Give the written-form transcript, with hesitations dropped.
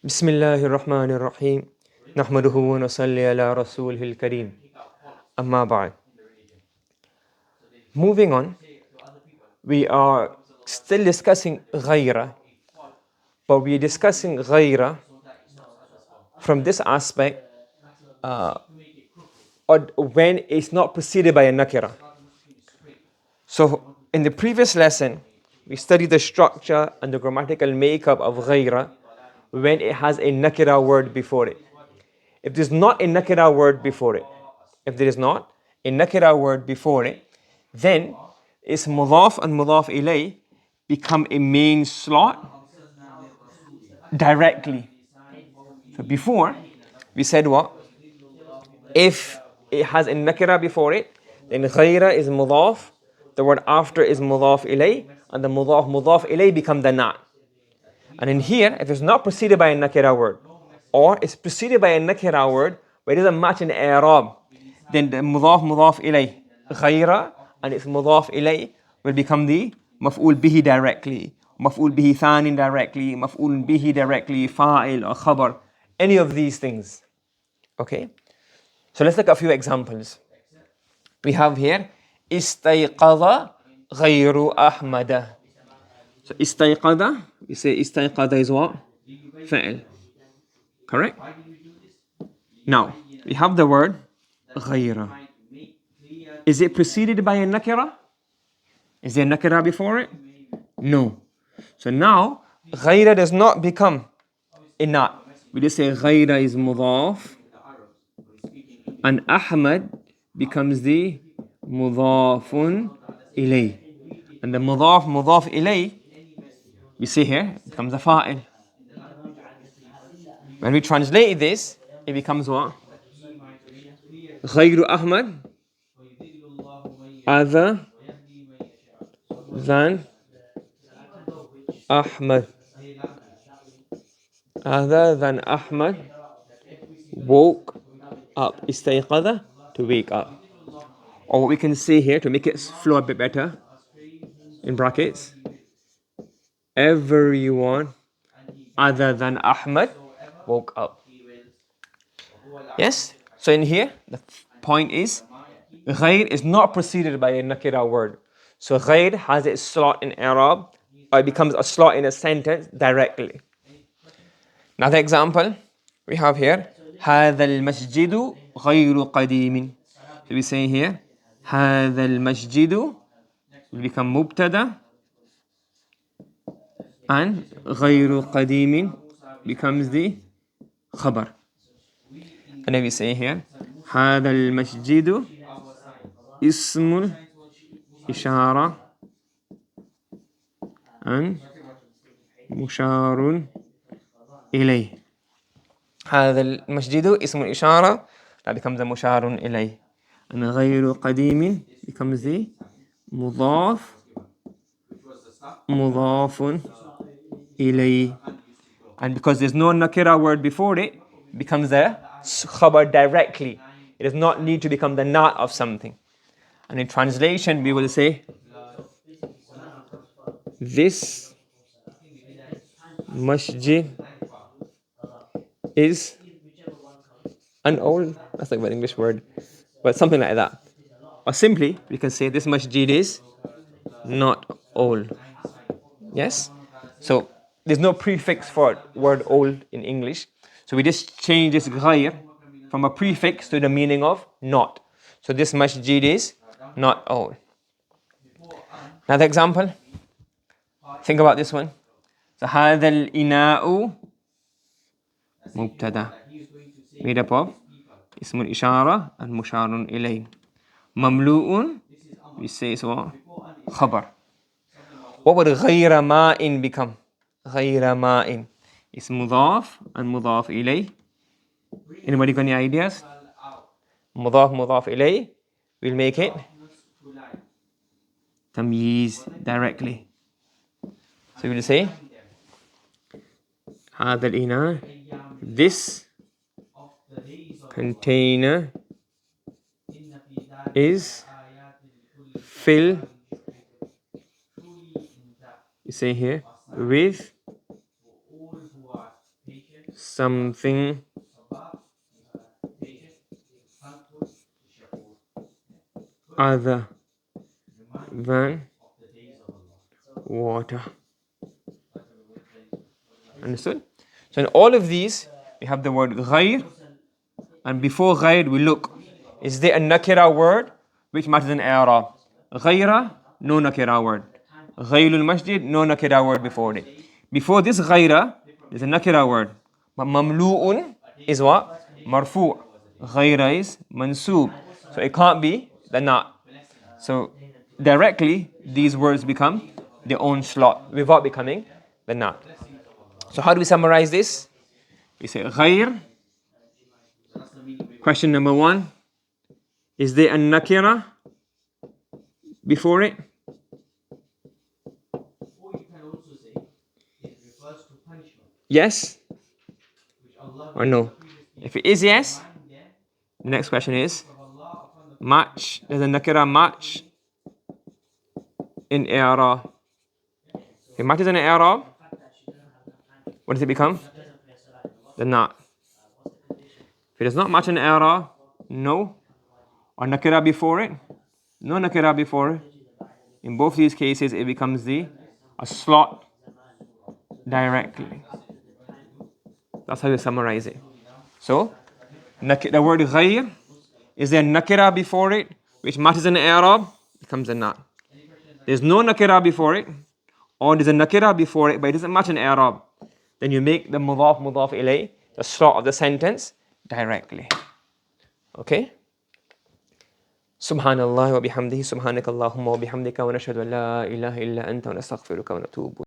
بسم الله الرحمن الرحيم نحمده ونصلي على رسوله الكريم أما بعد. Moving on, we are still discussing غير, but we are discussing غير from this aspect or when it's not preceded by a nakira. So in the previous lesson, we studied the structure and the grammatical makeup of غير when it has a nakira word before it. If there's not a nakira word before it, then its mudaf and mudaf ilay become a main slot directly. So before, we said what? If it has a nakira before it, then ghayra is mudaf, the word after is mudaf ilay, and the mudaf ilay become the na'. And in here, if it's not preceded by a nakira word, or it's preceded by a nakira word, but it doesn't match in i'rab, then the mudaf ilay, ghayra, and its mudaf ilay will become the maf'ul bihi directly, maf'ul bihi thani directly, maf'ul bihi directly, fa'il or khabar, any of these things. Okay? So let's look at a few examples. We have here, istayqadha ghayru ahmada. So istayqadha, you say istayqadha is what? Fa'il. Correct? Now, we have the word ghayra. Is it preceded by a nakira? Is there a nakira before it? No. So now, ghayra does not become a na'. We just say ghayra is mudaf, and Ahmad becomes the mudafun ilay. And the mudaf ilay, we see here, becomes a fa'il. When we translate this, it becomes what? غير أحمد other than Ahmad. Other than Ahmad woke up. استيقظ, to wake up. Or what we can say here to make it flow a bit better, in brackets, everyone other than Ahmad woke up. Yes? So in here, the point is, غير is not preceded by a nakira word. So غير has its slot in Arab, or it becomes a slot in a sentence directly. Another example we have here, هذا المسجد غير قديم. So we say here, هذا المسجد will become مبتدا, and غير قديم becomes the خبر. And then we say here, هذا المسجد اسم إشارة and مشار إليه. هذا المسجد اسم إشارة, that becomes a مشار إليه. And غير قديم becomes the مضاف إليه. And because there's no nakira word before it, it becomes the khabar directly. It does not need to become the na of something. And in translation, we will say, this masjid is an old, that's like an English word, but something like that. Or simply, we can say this masjid is not old. Yes? So there's no prefix for word old in English. So we just change this ghayr from a prefix to the meaning of not. So this masjid is not old. Another example. Think about this one. So هذا الإناء مبتدا, made up of اسم الإشارة and مشار إليه. مملوء, we say is what? خبر. What would غير ماء become? غير ماء is مضاف and مضاف إليه. Anybody got any ideas? مضاف إليه, we'll make it تمييز directly. So we'll say هذا الإناء, this container is filled, you say here, with something other than water. Understood? So in all of these, we have the word ghayr, and before ghayr we look, is there a nakira word which matters in i'rab? Ghayra, no nakira word. Ghaylul masjid, no nakira word before it. Before this ghayra, there's a nakira word. But mamlu'un is what? Marfu'. Ghayra is mansoob. So it can't be the not. So directly, these words become their own slot without becoming the not. So how do we summarize this? We say ghayr. Question number one. Is there a nakira before it? Yes or no? If it is yes, the next question is match. There's a nakira match in i'rab. If it matches in i'rab, what does it become? The not. If it does not match in i'rab, no. Or nakira before it, no nakira before it. In both these cases, it becomes a slot directly. That's how you summarize it. So, the word ghayr, is there nakira before it, which matches in i'rab, becomes a not. There's no nakira before it, or there's a nakira before it, but it doesn't match in i'rab. Then you make the mudaf ilay, the slot of the sentence, directly. Okay? Subhanallah wa bihamdihi, subhanakallahumma wa bihamdika, wa nashhadu an la ilaha illa anta, wa nastaghfiruka wa natubu.